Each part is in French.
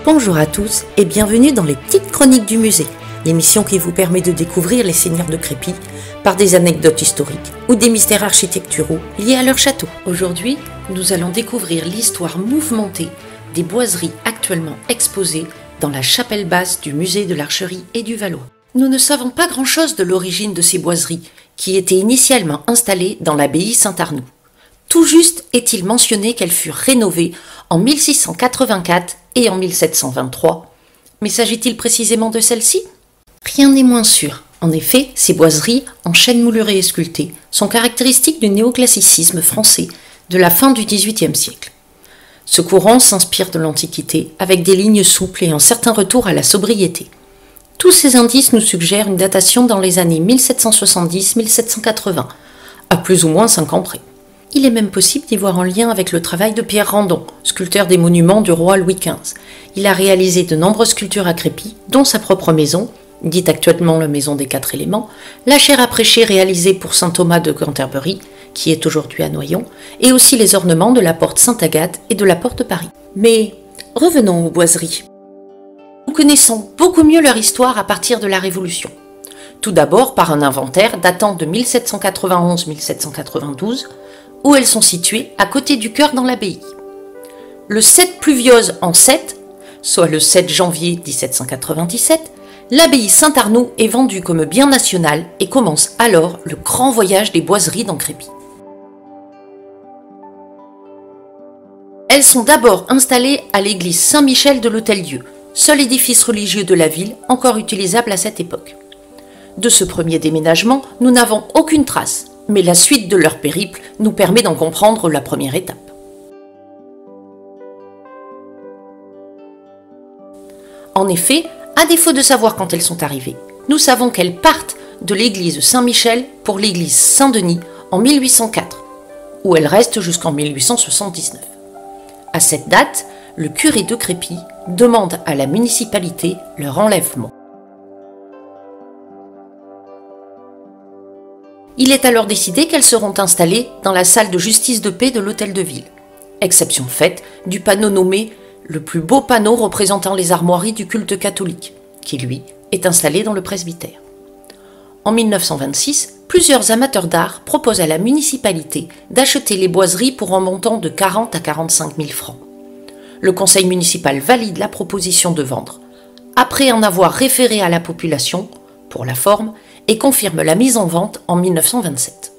Bonjour à tous et bienvenue dans les petites chroniques du musée, l'émission qui vous permet de découvrir les seigneurs de Crépy par des anecdotes historiques ou des mystères architecturaux liés à leur château. Aujourd'hui, nous allons découvrir l'histoire mouvementée des boiseries actuellement exposées dans la chapelle basse du musée de l'Archerie et du Valois. Nous ne savons pas grand-chose de l'origine de ces boiseries qui étaient initialement installées dans l'abbaye Saint-Arnoux. Tout juste est-il mentionné qu'elles furent rénovées en 1684 et en 1723. Mais s'agit-il précisément de celles-ci ? Rien n'est moins sûr. En effet, ces boiseries, en chêne mouluré et sculpté, sont caractéristiques du néoclassicisme français de la fin du XVIIIe siècle. Ce courant s'inspire de l'Antiquité, avec des lignes souples et un certain retour à la sobriété. Tous ces indices nous suggèrent une datation dans les années 1770-1780, à plus ou moins 5 ans près. Il est même possible d'y voir un lien avec le travail de Pierre Randon, sculpteur des monuments du roi Louis XV. Il a réalisé de nombreuses sculptures à Crépy, dont sa propre maison, dite actuellement la maison des 4 éléments, la chaire à prêcher réalisée pour saint Thomas de Canterbury, qui est aujourd'hui à Noyon, et aussi les ornements de la porte Sainte-Agathe et de la porte Paris. Mais revenons aux boiseries. Nous connaissons beaucoup mieux leur histoire à partir de la Révolution. Tout d'abord par un inventaire datant de 1791-1792, où elles sont situées à côté du chœur dans l'abbaye. Le 7 pluviose en 7, soit le 7 janvier 1797, l'abbaye Saint-Arnoux est vendue comme bien national et commence alors le grand voyage des boiseries dans Crépy. Elles sont d'abord installées à l'église Saint-Michel de l'Hôtel-Dieu, seul édifice religieux de la ville encore utilisable à cette époque. De ce premier déménagement, nous n'avons aucune trace, mais la suite de leur périple nous permet d'en comprendre la première étape. En effet, à défaut de savoir quand elles sont arrivées, nous savons qu'elles partent de l'église Saint-Michel pour l'église Saint-Denis en 1804, où elles restent jusqu'en 1879. À cette date, le curé de Crépy demande à la municipalité leur enlèvement. Il est alors décidé qu'elles seront installées dans la salle de justice de paix de l'hôtel de ville, exception faite du panneau nommé le plus beau panneau représentant les armoiries du culte catholique, qui lui est installé dans le presbytère. En 1926, plusieurs amateurs d'art proposent à la municipalité d'acheter les boiseries pour un montant de 40 à 45 000 francs. Le conseil municipal valide la proposition de vendre, après en avoir référé à la population, pour la forme, et confirme la mise en vente en 1927.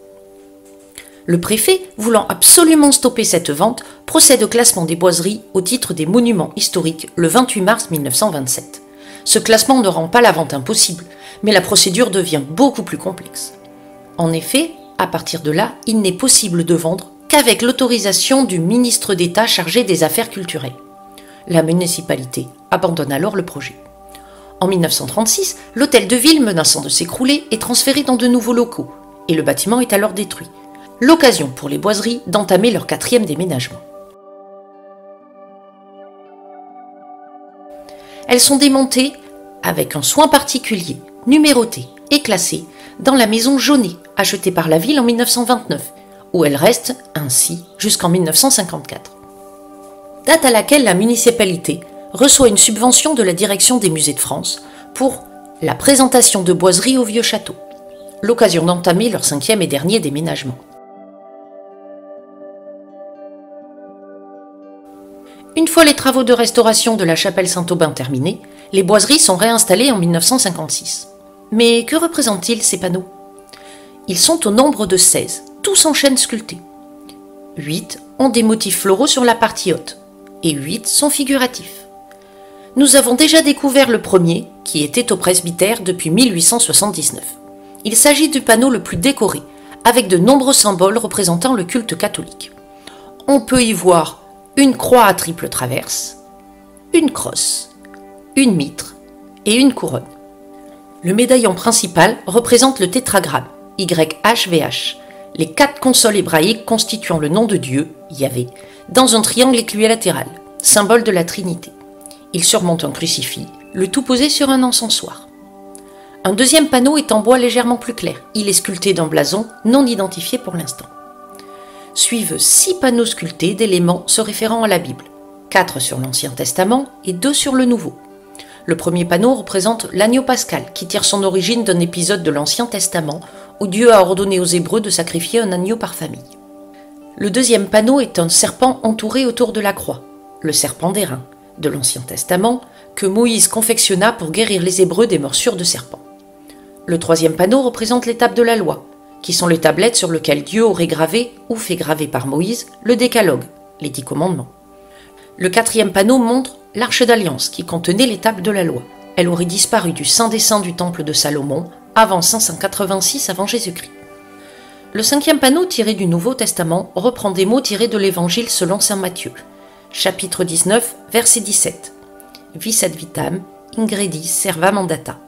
Le préfet, voulant absolument stopper cette vente, procède au classement des boiseries au titre des monuments historiques le 28 mars 1927. Ce classement ne rend pas la vente impossible, mais la procédure devient beaucoup plus complexe. En effet, à partir de là, il n'est possible de vendre qu'avec l'autorisation du ministre d'État chargé des affaires culturelles. La municipalité abandonne alors le projet. En 1936, l'hôtel de ville, menaçant de s'écrouler, est transféré dans de nouveaux locaux, et le bâtiment est alors détruit. L'occasion pour les boiseries d'entamer leur 4e déménagement. Elles sont démontées avec un soin particulier, numérotées et classées dans la maison Jaunet, achetée par la ville en 1929, où elles restent ainsi jusqu'en 1954. Date à laquelle la municipalité reçoit une subvention de la direction des musées de France pour la présentation de boiseries au vieux château, l'occasion d'entamer leur 5e et dernier déménagement. Une fois les travaux de restauration de la chapelle Saint-Aubin terminés, les boiseries sont réinstallées en 1956. Mais que représentent-ils ces panneaux ? Ils sont au nombre de 16, tous en chêne sculpté. 8 ont des motifs floraux sur la partie haute, et 8 sont figuratifs. Nous avons déjà découvert le premier, qui était au presbytère depuis 1879. Il s'agit du panneau le plus décoré, avec de nombreux symboles représentant le culte catholique. On peut y voir une croix à triple traverse, une crosse, une mitre et une couronne. Le médaillon principal représente le tétragramme, YHVH, les 4 consoles hébraïques constituant le nom de Dieu, Yahvé, dans un triangle équilatéral, symbole de la Trinité. Il surmonte un crucifix, le tout posé sur un encensoir. Un deuxième panneau est en bois légèrement plus clair. Il est sculpté d'un blason non identifié pour l'instant. Suivent 6 panneaux sculptés d'éléments se référant à la Bible. 4 sur l'Ancien Testament et 2 sur le Nouveau. Le premier panneau représente l'agneau pascal, qui tire son origine d'un épisode de l'Ancien Testament où Dieu a ordonné aux Hébreux de sacrifier un agneau par famille. Le deuxième panneau est un serpent entouré autour de la croix, le serpent d'airain, de l'Ancien Testament, que Moïse confectionna pour guérir les Hébreux des morsures de serpents. Le troisième panneau représente les tables de la loi, qui sont les tablettes sur lesquelles Dieu aurait gravé ou fait graver par Moïse le décalogue, les 10 commandements. Le quatrième panneau montre l'arche d'alliance qui contenait les tables de la loi. Elle aurait disparu du Saint des Saints du temple de Salomon avant 586 avant Jésus-Christ. Le cinquième panneau tiré du Nouveau Testament reprend des mots tirés de l'Évangile selon saint Matthieu, chapitre 19, verset 17. Vis ad vitam, ingredis servam mandata.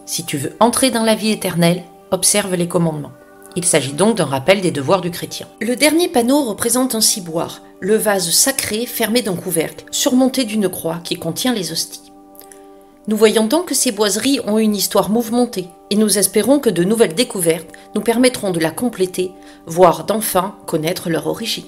Si tu veux entrer dans la vie éternelle, observe les commandements. Il s'agit donc d'un rappel des devoirs du chrétien. Le dernier panneau représente un ciboire, le vase sacré fermé d'un couvercle, surmonté d'une croix qui contient les hosties. Nous voyons donc que ces boiseries ont une histoire mouvementée, et nous espérons que de nouvelles découvertes nous permettront de la compléter, voire d'enfin connaître leur origine.